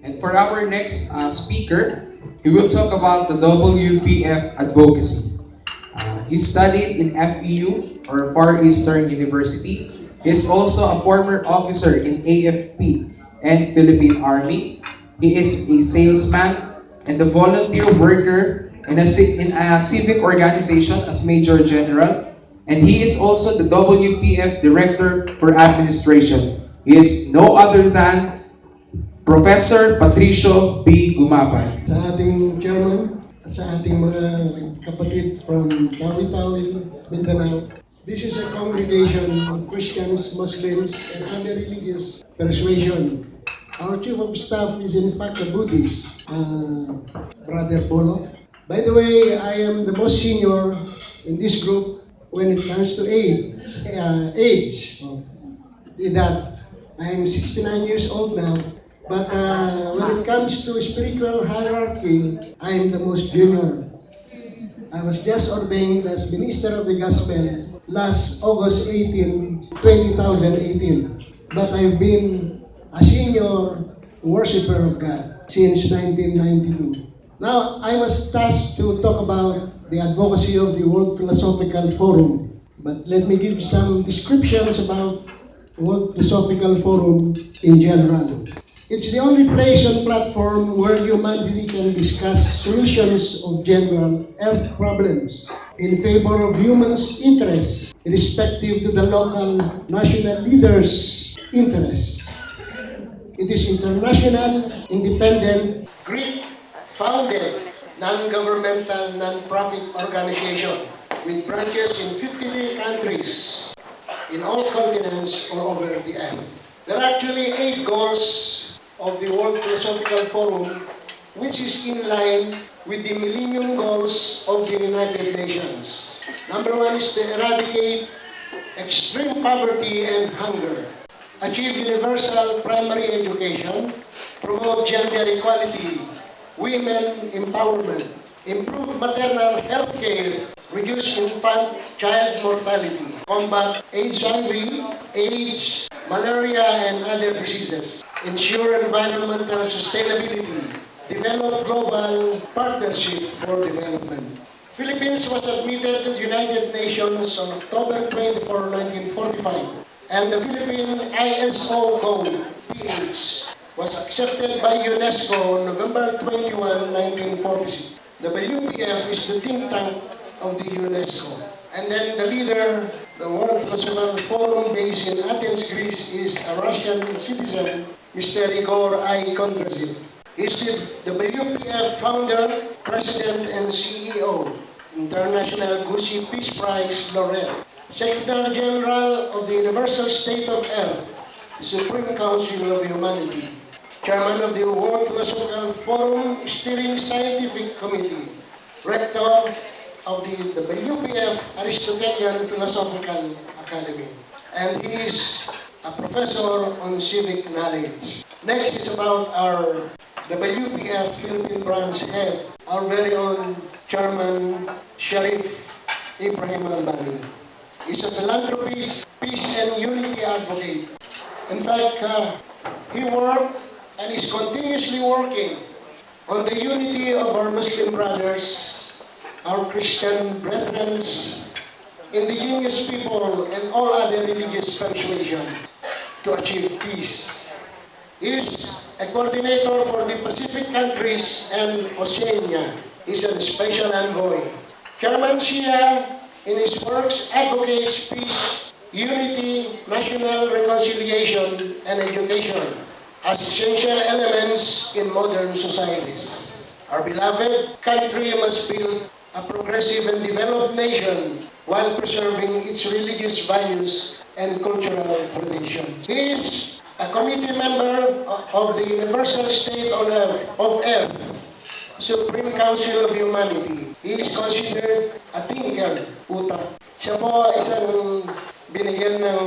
And for our next speaker, he will talk about the WPF advocacy. He studied in FEU, or Far Eastern University. He is also a former officer in AFP and Philippine Army. He is a salesman and a volunteer worker in a civic organization as Major General. And he is also the WPF Director for Administration. He is no other than Professor Patricio B. GUMABAY. Sa ating chairman, sa ating mga kapatid from Tawi-Tawi, Mindanao. This is a congregation of Christians, Muslims, and other religious persuasion. Our chief of staff is in fact a Buddhist, Brother Polo. By the way, I am the most senior in this group when it comes to age. That I'm 69 years old now. But when it comes to spiritual hierarchy, I am the most junior. I was just ordained as Minister of the Gospel last August 18, 2018. But I've been a senior worshiper of God since 1992. Now, I was tasked to talk about the advocacy of the World Philosophical Forum. But let me give some descriptions about World Philosophical Forum in general. It's the only place and platform where humanity can discuss solutions of general earth problems in favor of humans' interests, irrespective to the local national leaders' interests. It is international, independent, Greek-founded, non-governmental, non-profit organization with branches in 53 countries in all continents or over the earth. There are actually 8 goals of the World Philosophical Forum, which is in line with the Millennium Goals of the United Nations. Number 1 is to eradicate extreme poverty and hunger, achieve universal primary education, promote gender equality, women empowerment, improve maternal health care, reduce infant-child mortality, combat HIV, AIDS, malaria, and other diseases, ensure environmental sustainability, develop global partnership for development. Philippines was admitted to the United Nations on October 24, 1945, and the Philippine I.S.O. Code, PH, was accepted by UNESCO on November 21, 1946. The WPF is the think tank of the UNESCO. And then the leader, the World Philosophical Forum based in Athens, Greece, is a Russian citizen, Mr. Igor I. Kondrashev. He's the WPF founder, president, and CEO, International Gucci Peace Prize laureate, Secretary General of the Universal State of Earth, Supreme Council of Humanity, Chairman of the World Philosophical Forum Steering Scientific Committee, Rector of the WPF Aristotelian Philosophical Academy, and he is a professor on civic knowledge. Next is about our WPF Philippine branch head, our very own Chairman Sharif Ibrahim Albani. He's a philanthropist, peace and unity advocate. In fact, he worked and is continuously working on the unity of our Muslim brothers, our Christian brethren, indigenous people, and all other religious persuasion to achieve peace. He is a coordinator for the Pacific countries and Oceania. He is a special envoy. Chairman Shia, in his works, advocates peace, unity, national reconciliation, and education as essential elements in modern societies. Our beloved country must build a progressive and developed nation while preserving its religious values and cultural traditions. He is a committee member of the Universal State of Earth, Supreme Council of Humanity. He is considered a thinker, utak. Siya po isang binigyan ng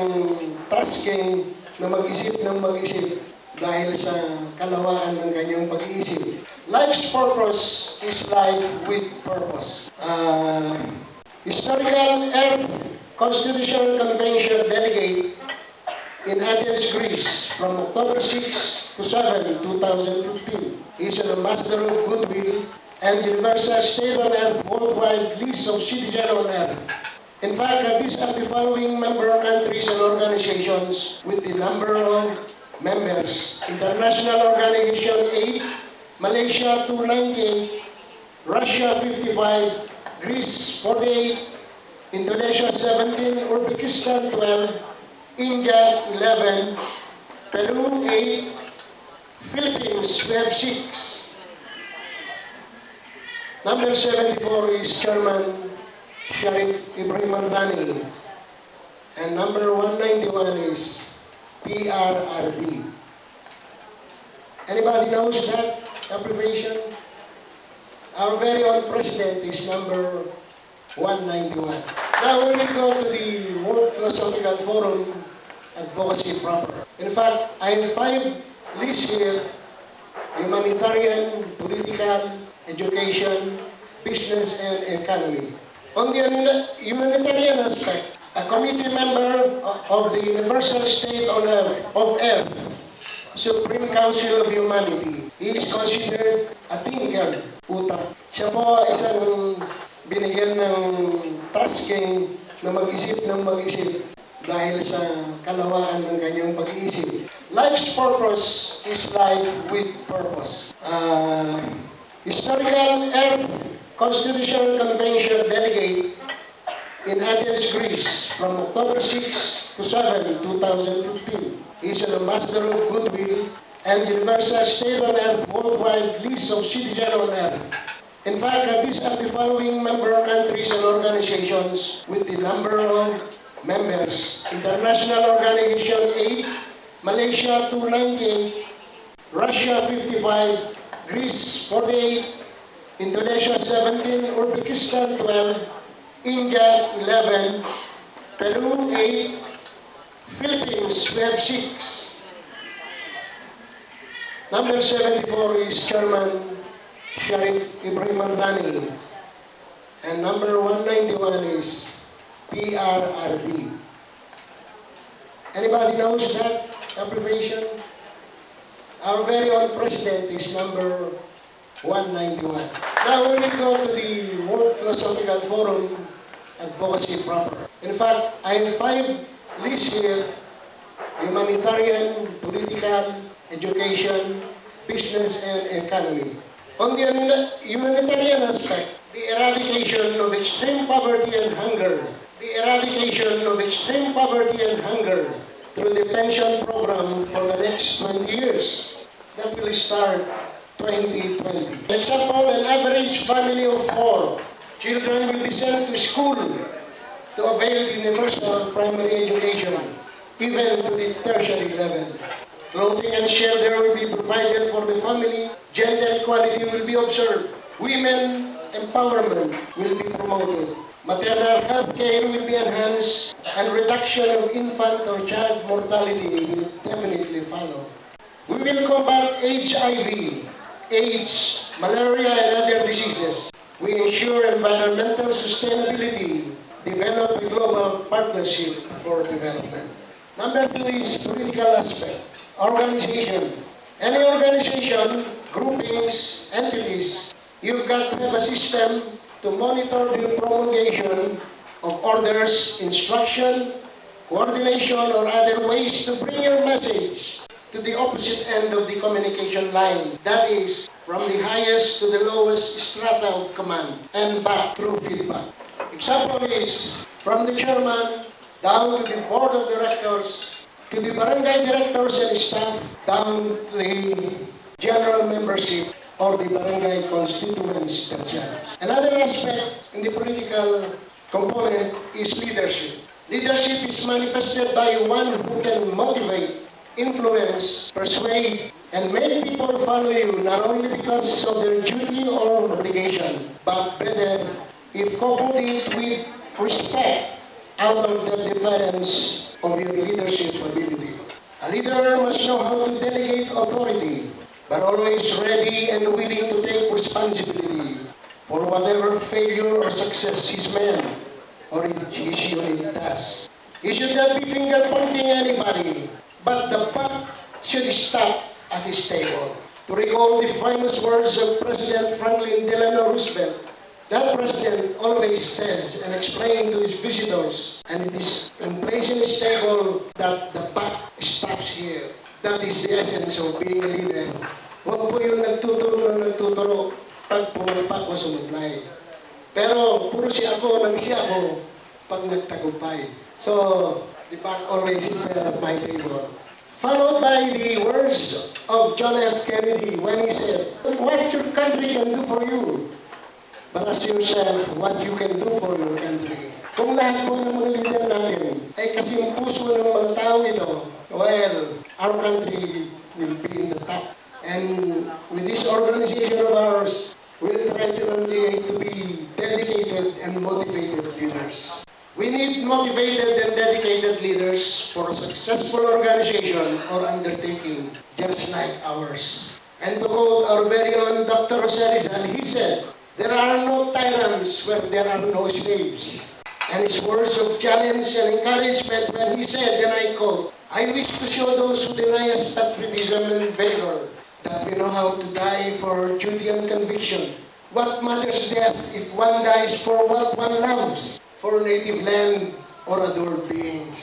tasking na mag-isip ng mag-isip dahil sa kalawaan ng kanyang pag-iisip. Life's purpose is life with purpose. Historical Earth Constitutional Convention delegate in Athens, Greece, from October 6 to 7, 2015. He is an ambassador of goodwill and universal state on earth worldwide list of citizen on earth. In fact, these are the following member countries and organizations with the number of members. International Organization 8, Malaysia 298, Russia 55, Greece 48, Indonesia 17, Uzbekistan 12, India 11, Peru 8, Philippines we have 6. Number 74 is Chairman Sharif Ibrahim Albani. And number 191 is PRRD. Anybody knows that abbreviation? Our very own president is number 191. Now we will go to the World Philosophical Forum Advocacy proper. In fact, I have 5 lists here: humanitarian, political, education, business, and economy. On the humanitarian aspect, a committee member of the Universal State on Earth, Supreme Council of Humanity. He is considered a thinker, utak. Siya po isang binigyan ng tasking na mag-isip ng mag-isip dahil sa kalawaan ng kanyang pag-iisip. Life's purpose is life with purpose. Historical Earth Constitutional Convention delegate in Athens, Greece from October 6 to 7, 2015. He is an ambassador of goodwill and universal state on earth worldwide list of citizen on earth. In fact, these are the following member countries and organizations with the number of members. International Organization 8, Malaysia 298, Russia 55, Greece 48, Indonesia 17, Uzbekistan 12, India 11, Peru 8, Philippines we have 6. Number 74 is Chairman Sharif Ibrahim Albani. And number 191 is PRRD. Anybody knows that abbreviation? Our very own president is number 191. Now we will go to the World Philosophical Forum Advocacy proper. In fact, I have 5 lists here: humanitarian, political, education, business, and economy. On the humanitarian aspect, the eradication of extreme poverty and hunger, through the pension program for the next 20 years. That will start 2020. For example, an average family of 4 children will be sent to school to avail universal primary education, even to the tertiary level. Clothing and shelter will be provided for the family. Gender equality will be observed. Women empowerment will be promoted. Maternal health care will be enhanced, and reduction of infant or child mortality will definitely follow. We will combat HIV, AIDS, malaria, and other diseases. We ensure environmental sustainability, develop a global partnership for development. Number 2 is political aspect. Organization. Any organization, groupings, entities, you've got to have a system to monitor the promulgation of orders, instruction, coordination, or other ways to bring your message to the opposite end of the communication line. That is, from the highest to the lowest strata of command, and back through feedback. Example is, from the chairman down to the board of directors, to the barangay directors and staff, down to the general membership or the barangay constituents themselves. Another aspect in the political component is leadership. Leadership is manifested by one who can motivate, influence, persuade, and make people follow you not only because of their duty or obligation, but better if coupled it with respect out of the deference of your leadership ability. A leader must know how to delegate authority, but always ready and willing to take responsibility for whatever failure or success his man or his unit does. He should not be finger pointing anybody, but the buck should stop at his table. To recall the famous words of President Franklin Delano Roosevelt, that president always says and explains to his visitors, and it is in place in his table, that the buck stops here. That is the essence of being a leader. Huwag po yung nagtuturo, pag pumagpak o sumublay. Pero puro siya ako, pag nagtagumpay. So, the buck always is there at my table. Followed by the words of John F. Kennedy when he said, "What your country can do for you, but ask yourself what you can do for your country." Kung lahat po ng mga leader natin ay kasi yung puso ng mga tao ito, well, our country will be in the top. And with this organization of ours, we'll try to be dedicated and motivated leaders. We need motivated and dedicated leaders for a successful organization or undertaking just like ours. And to quote our very own Dr. Jose Rizal, he said, "There are no tyrants where there are no slaves." And his words of challenge and encouragement when he said, and I quote, "I wish to show those who deny us patriotism and valor that we know how to die for duty and conviction. What matters death if one dies for what one loves, for native land or adored beings?"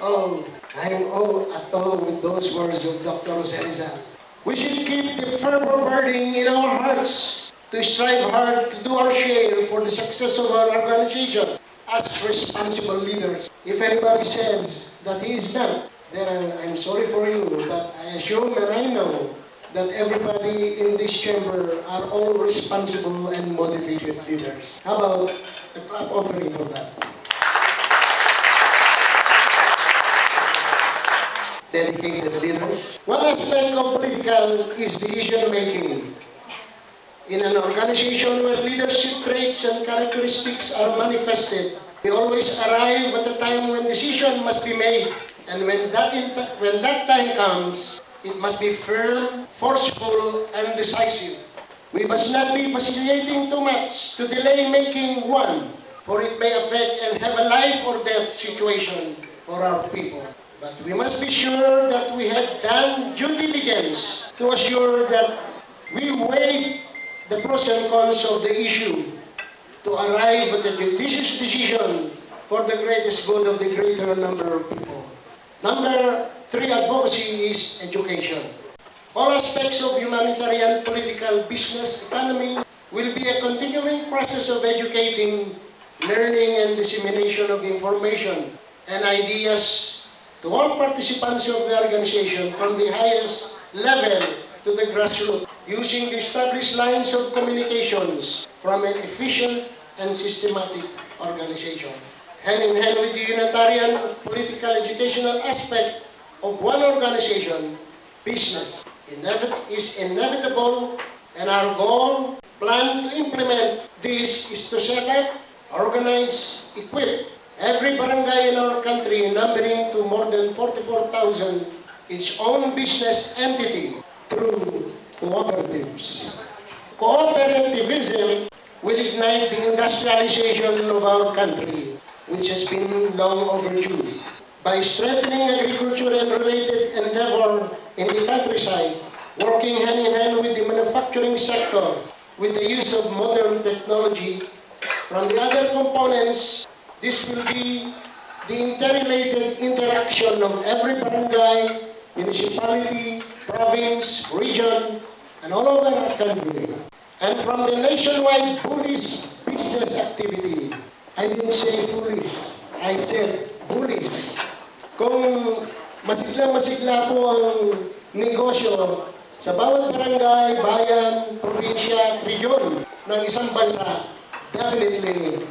Oh, I'm all at all with those words of Dr. Jose Rizal. We should keep the fervor burning in our hearts to strive hard to do our share for the success of our organization as responsible leaders. If anybody says that he is not, then I'm sorry for you, but I assume and I know that everybody in this chamber are all responsible and motivated leaders. How about a clap offering for that? Dedicated leaders. One aspect of political is decision making. In an organization where leadership traits and characteristics are manifested, we always arrive at a time when decision must be made. And when that time comes, it must be firm, forceful, and decisive. We must not be vacillating too much to delay making one, for it may affect and have a life or death situation for our people. But we must be sure that we have done due diligence to assure that we weigh the pros and cons of the issue to arrive at a judicious decision for the greatest good of the greater number of people. Number 3, advocacy is education. All aspects of humanitarian, political, business, economy will be a continuing process of educating, learning, and dissemination of information and ideas to all participants of the organization from the highest level to the grassroots, using the established lines of communications from an efficient and systematic organization. Hand in hand with the Unitarian political educational aspect of one organization, business is inevitable, and our goal, plan to implement this is to set up, organize, equip every barangay in our country, numbering to more than 44,000, its own business entity through cooperatives. Cooperativism will ignite the industrialization of our country, which has been long overdue. By strengthening agriculture and related endeavor in the countryside, working hand in hand with the manufacturing sector, with the use of modern technology, from the other components, this will be the interrelated interaction of every barangay, municipality, province, region, and all over our country. And from the nationwide bullish business activity, I didn't say foolish, I said bullish. Kung masigla-masigla po ang negosyo sa bawat barangay, bayan, probinsya, region ng isang bansa, definitely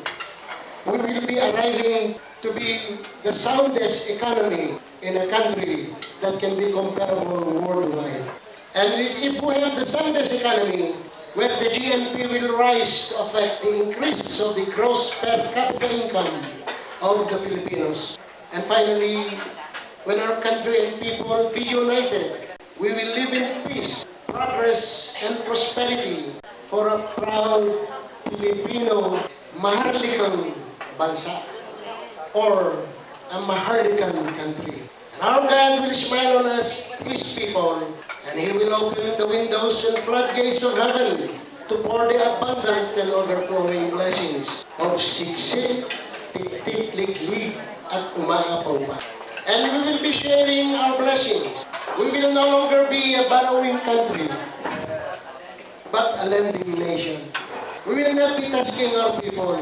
we will be arriving to be the soundest economy in a country that can be comparable worldwide. And if we have the soundest economy, where the GNP will rise to affect the increase of the gross per capita income of the Filipinos. And finally, when our country and people be united, we will live in peace, progress, and prosperity for a proud Filipino maharlikang bansa or a maharlikang country. Our God will smile on us, His people, and He will open the windows and floodgates of heaven to pour the abundant and overflowing blessings of siksik, tik-tik, lig-lig, at umaapaw pa. And we will be sharing our blessings. We will no longer be a borrowing country, but a lending nation. We will not be tasking our people,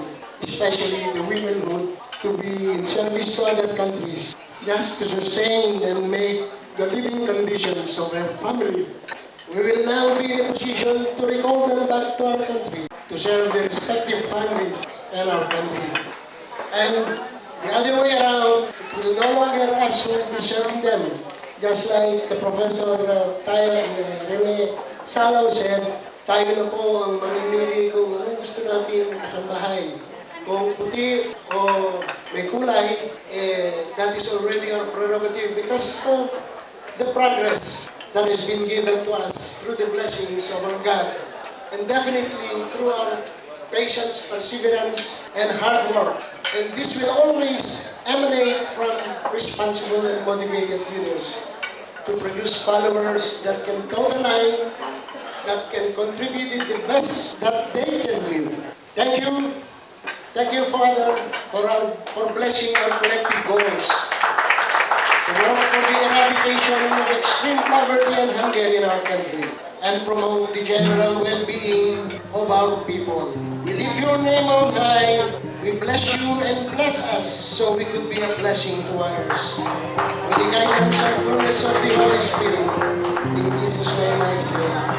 especially the womenhood, to be in service to other countries, just to sustain and make the living conditions of their family. We will now be in a position to recall them back to our country, to serve their respective families and our country. And the other way around, it will no longer us who will be serving them, just like the Professor Rene Salaw said, tayo na po ang mamimili kung anong gusto natin kasambahay. Kung puti o may kulay, that is already our prerogative because of the progress that has been given to us through the blessings of our God. And definitely through our patience, perseverance, and hard work. And this will always emanate from responsible and motivated leaders to produce followers that can toe the line, that can contribute in the best that they can do. Thank you. Thank you, Father, for blessing our collective goals. To work for the eradication of extreme poverty and hunger in our country and promote the general well-being of our people. We lift your name on high. We bless you and bless us so we could be a blessing to others. With the guidance and goodness of the Holy Spirit, in Jesus' name I say,